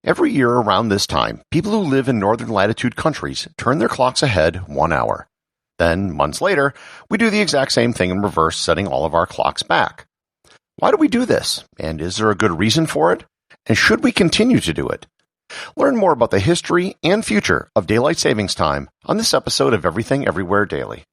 Every year around this time, people who live in northern latitude countries turn their clocks ahead 1 hour. Then, months later, we do the exact same thing in reverse, setting all of our clocks back. Why do we do this? And is there a good reason for it? And should we continue to do it? Learn more about the history and future of daylight savings time on this episode of Everything Everywhere Daily.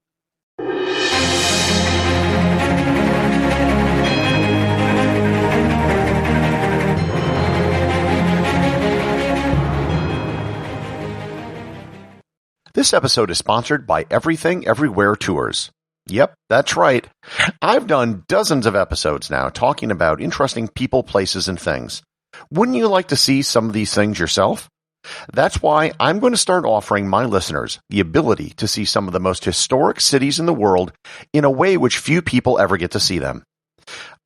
This episode is sponsored by Everything Everywhere Tours. Yep, that's right. I've done dozens of episodes now talking about interesting people, places, and things. Wouldn't you like to see some of these things yourself? That's why I'm going to start offering my listeners the ability to see some of the most historic cities in the world in a way which few people ever get to see them.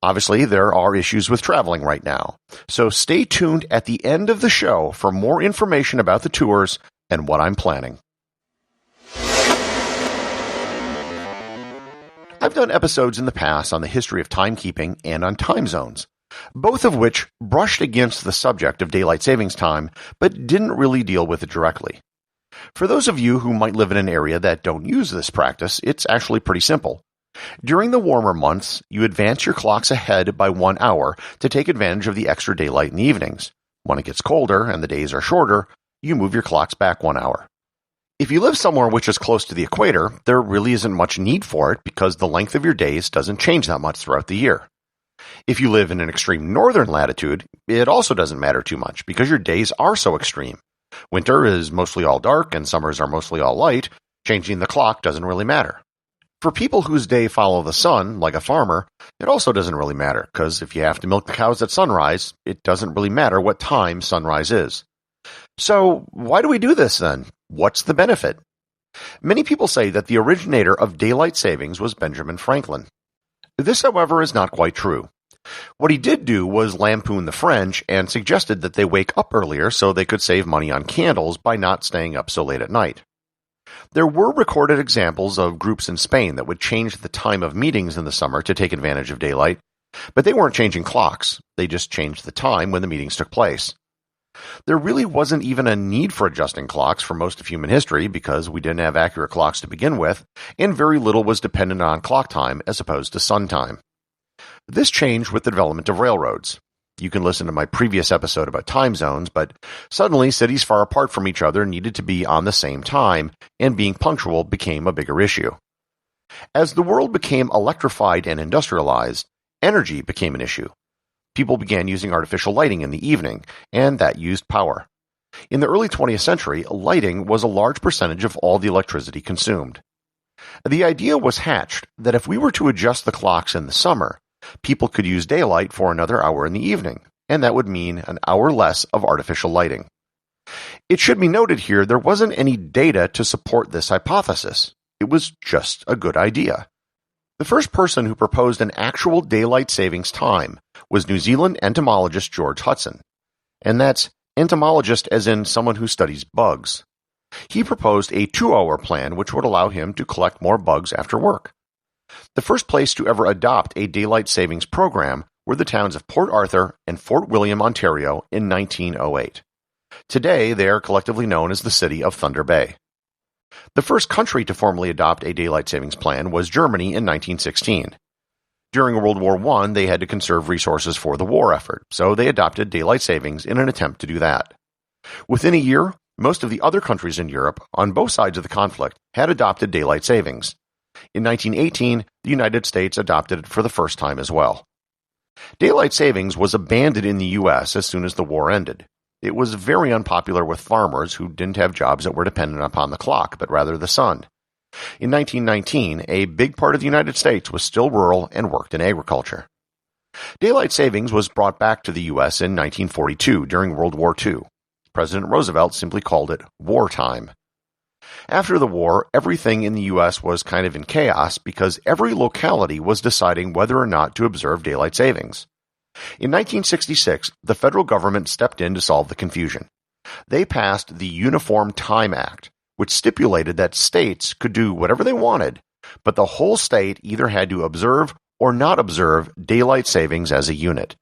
Obviously, there are issues with traveling right now, so stay tuned at the end of the show for more information about the tours and what I'm planning. I've done episodes in the past on the history of timekeeping and on time zones, both of which brushed against the subject of daylight savings time, but didn't really deal with it directly. For those of you who might live in an area that don't use this practice, it's actually pretty simple. During the warmer months, you advance your clocks ahead by 1 hour to take advantage of the extra daylight in the evenings. When it gets colder and the days are shorter, you move your clocks back 1 hour. If you live somewhere which is close to the equator, there really isn't much need for it because the length of your days doesn't change that much throughout the year. If you live in an extreme northern latitude, it also doesn't matter too much because your days are so extreme. Winter is mostly all dark and summers are mostly all light. Changing the clock doesn't really matter. For people whose day follow the sun, like a farmer, it also doesn't really matter because if you have to milk the cows at sunrise, it doesn't really matter what time sunrise is. So, why do we do this then? What's the benefit? Many people say that the originator of daylight savings was Benjamin Franklin. This, however, is not quite true. What he did do was lampoon the French and suggested that they wake up earlier so they could save money on candles by not staying up so late at night. There were recorded examples of groups in Spain that would change the time of meetings in the summer to take advantage of daylight, but they weren't changing clocks. They just changed the time when the meetings took place. There really wasn't even a need for adjusting clocks for most of human history because we didn't have accurate clocks to begin with, and very little was dependent on clock time as opposed to sun time. This changed with the development of railroads. You can listen to my previous episode about time zones, but suddenly cities far apart from each other needed to be on the same time, and being punctual became a bigger issue. As the world became electrified and industrialized, energy became an issue. People began using artificial lighting in the evening, and that used power. In the early 20th century, lighting was a large percentage of all the electricity consumed. The idea was hatched that if we were to adjust the clocks in the summer, people could use daylight for another hour in the evening, and that would mean an hour less of artificial lighting. It should be noted here there wasn't any data to support this hypothesis. It was just a good idea. The first person who proposed an actual daylight savings time was New Zealand entomologist George Hudson. And that's entomologist as in someone who studies bugs. He proposed a 2-hour plan which would allow him to collect more bugs after work. The first place to ever adopt a daylight savings program were the towns of Port Arthur and Fort William, Ontario in 1908. Today, they are collectively known as the city of Thunder Bay. The first country to formally adopt a daylight savings plan was Germany in 1916. During World War I, they had to conserve resources for the war effort, so they adopted daylight savings in an attempt to do that. Within a year, most of the other countries in Europe, on both sides of the conflict, had adopted daylight savings. In 1918, the United States adopted it for the first time as well. Daylight savings was abandoned in the U.S. as soon as the war ended. It was very unpopular with farmers who didn't have jobs that were dependent upon the clock, but rather the sun. In 1919, a big part of the United States was still rural and worked in agriculture. Daylight savings was brought back to the U.S. in 1942 during World War II. President Roosevelt simply called it wartime. After the war, everything in the U.S. was kind of in chaos because every locality was deciding whether or not to observe daylight savings. In 1966, the federal government stepped in to solve the confusion. They passed the Uniform Time Act, which stipulated that states could do whatever they wanted, but the whole state either had to observe or not observe daylight savings as a unit.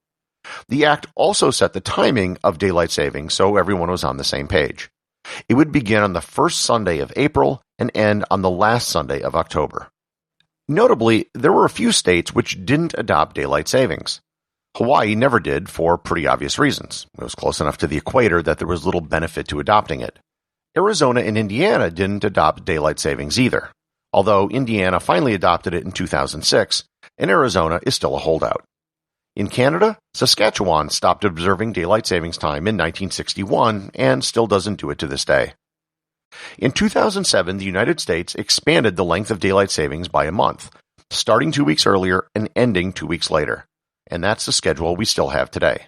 The act also set the timing of daylight savings so everyone was on the same page. It would begin on the first Sunday of April and end on the last Sunday of October. Notably, there were a few states which didn't adopt daylight savings. Hawaii never did for pretty obvious reasons. It was close enough to the equator that there was little benefit to adopting it. Arizona and Indiana didn't adopt daylight savings either, although Indiana finally adopted it in 2006, and Arizona is still a holdout. In Canada, Saskatchewan stopped observing daylight savings time in 1961 and still doesn't do it to this day. In 2007, the United States expanded the length of daylight savings by a month, starting 2 weeks earlier and ending 2 weeks later. And that's the schedule we still have today.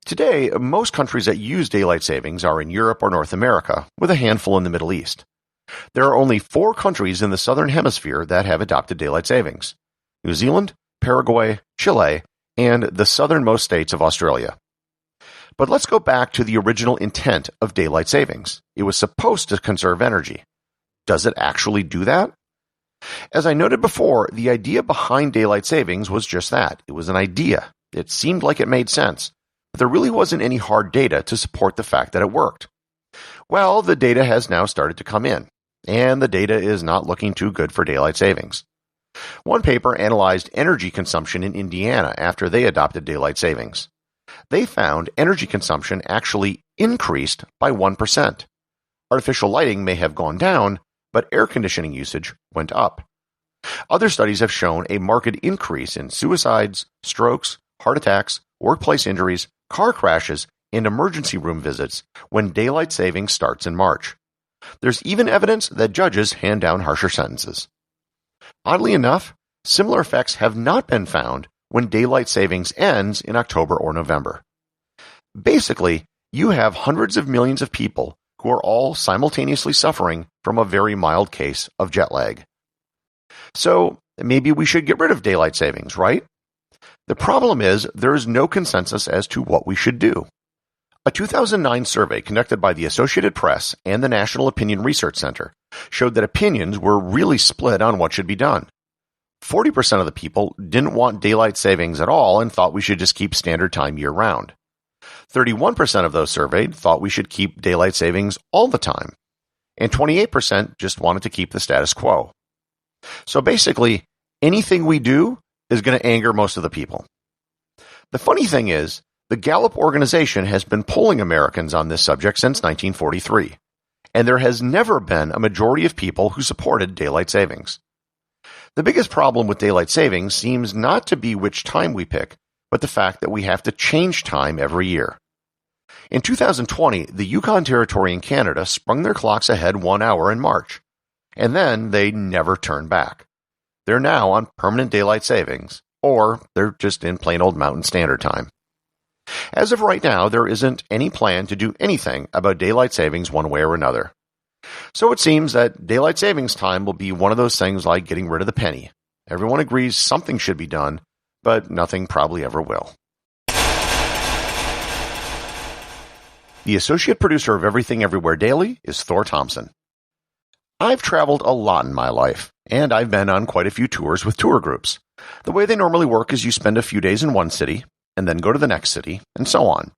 Today, most countries that use daylight savings are in Europe or North America, with a handful in the Middle East. There are only 4 countries in the Southern Hemisphere that have adopted daylight savings: New Zealand, Paraguay, Chile, and the southernmost states of Australia. But let's go back to the original intent of daylight savings. It was supposed to conserve energy. Does it actually do that? As I noted before, the idea behind daylight savings was just that. It was an idea. It seemed like it made sense, but there really wasn't any hard data to support the fact that it worked. Well, the data has now started to come in, and the data is not looking too good for daylight savings. One paper analyzed energy consumption in Indiana after they adopted daylight savings. They found energy consumption actually increased by 1%. Artificial lighting may have gone down, but air conditioning usage went up. Other studies have shown a marked increase in suicides, strokes, heart attacks, workplace injuries, car crashes, and emergency room visits when daylight savings starts in March. There's even evidence that judges hand down harsher sentences. Oddly enough, similar effects have not been found when daylight savings ends in October or November. Basically, you have hundreds of millions of people who are all simultaneously suffering from a very mild case of jet lag. So maybe we should get rid of daylight savings, right? The problem is there is no consensus as to what we should do. A 2009 survey conducted by the Associated Press and the National Opinion Research Center showed that opinions were really split on what should be done. 40% of the people didn't want daylight savings at all and thought we should just keep standard time year-round. 31% of those surveyed thought we should keep daylight savings all the time, and 28% just wanted to keep the status quo. So basically, anything we do is going to anger most of the people. The funny thing is, the Gallup organization has been polling Americans on this subject since 1943, and there has never been a majority of people who supported daylight savings. The biggest problem with daylight savings seems not to be which time we pick, but the fact that we have to change time every year. In 2020, the Yukon Territory in Canada sprung their clocks ahead 1 hour in March, and then they never turned back. They're now on permanent daylight savings, or they're just in plain old Mountain Standard Time. As of right now, there isn't any plan to do anything about daylight savings one way or another. So it seems that daylight savings time will be one of those things like getting rid of the penny. Everyone agrees something should be done, but nothing probably ever will. The associate producer of Everything Everywhere Daily is Thor Thompson. I've traveled a lot in my life, and I've been on quite a few tours with tour groups. The way they normally work is you spend a few days in one city, and then go to the next city, and so on.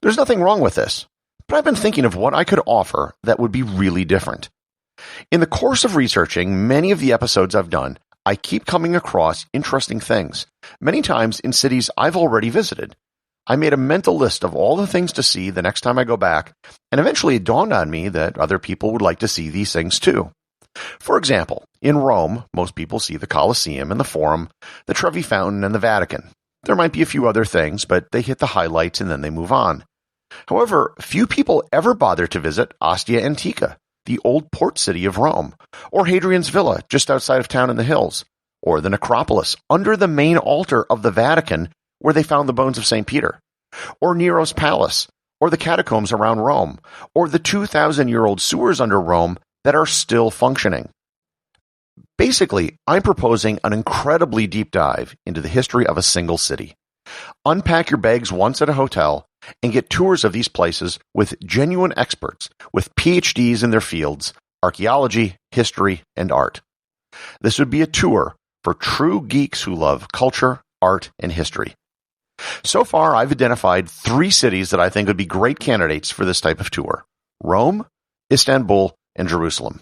There's nothing wrong with this, but I've been thinking of what I could offer that would be really different. In the course of researching many of the episodes I've done, I keep coming across interesting things, many times in cities I've already visited. I made a mental list of all the things to see the next time I go back, and eventually it dawned on me that other people would like to see these things too. For example, in Rome, most people see the Colosseum and the Forum, the Trevi Fountain, and the Vatican. There might be a few other things, but they hit the highlights and then they move on. However, few people ever bother to visit Ostia Antica, the old port city of Rome, or Hadrian's Villa just outside of town in the hills, or the necropolis under the main altar of the Vatican where they found the bones of St. Peter, or Nero's palace, or the catacombs around Rome, or the 2,000-year-old sewers under Rome that are still functioning. Basically, I'm proposing an incredibly deep dive into the history of a single city. Unpack your bags once at a hotel and get tours of these places with genuine experts with PhDs in their fields, archaeology, history, and art. This would be a tour for true geeks who love culture, art, and history. So far, I've identified 3 cities that I think would be great candidates for this type of tour: Rome, Istanbul, and Jerusalem.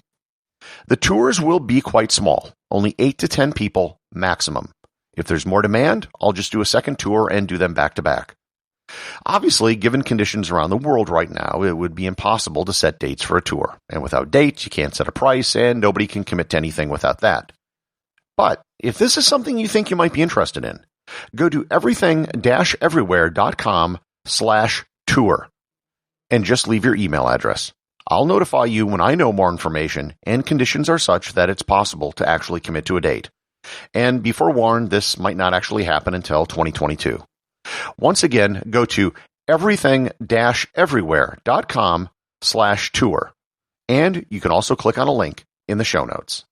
The tours will be quite small, only 8 to 10 people maximum. If there's more demand, I'll just do a second tour and do them back to back. Obviously, given conditions around the world right now, it would be impossible to set dates for a tour. And without dates, you can't set a price, and nobody can commit to anything without that. But if this is something you think you might be interested in, go to everything-everywhere.com/tour and just leave your email address. I'll notify you when I know more information and conditions are such that it's possible to actually commit to a date. And be forewarned, this might not actually happen until 2022. Once again, go to everything-everywhere.com/tour. And you can also click on a link in the show notes.